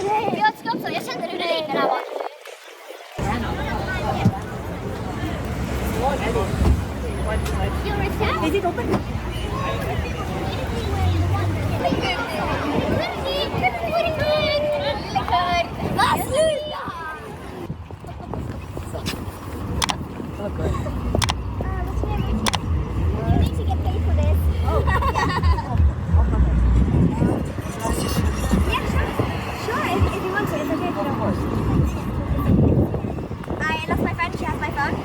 Jag tycker också, jag kände hur det gick när det här var. Is it open? Vad sluta! Okay. You need to get paid for this. Yeah, sure, if you want to, it's okay if you don't. I lost my friend, she has my phone.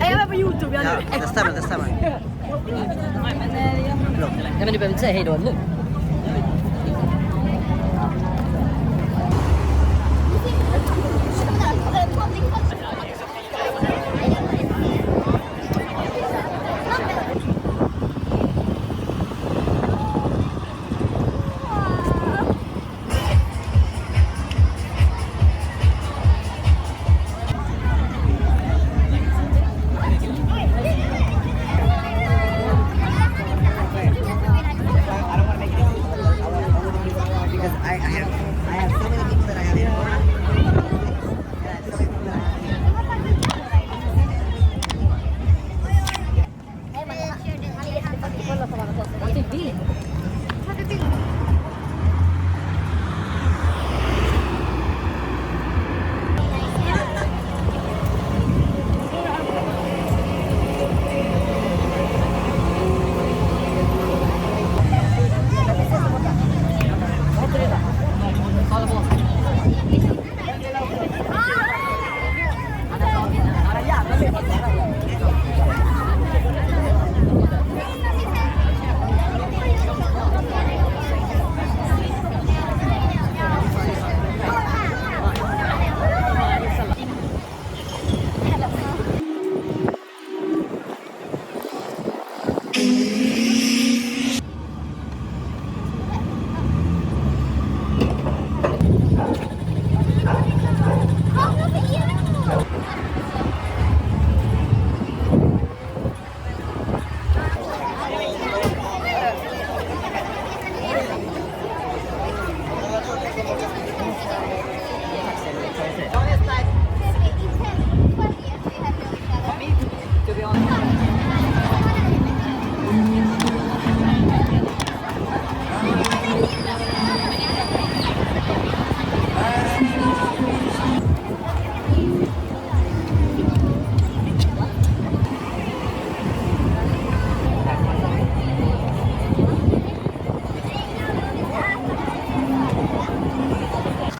Jag var på YouTube, jag nu. Ja, det stämmer, det stämmer. Ja, men du behöver inte säga hej då nu. Vad typ vill?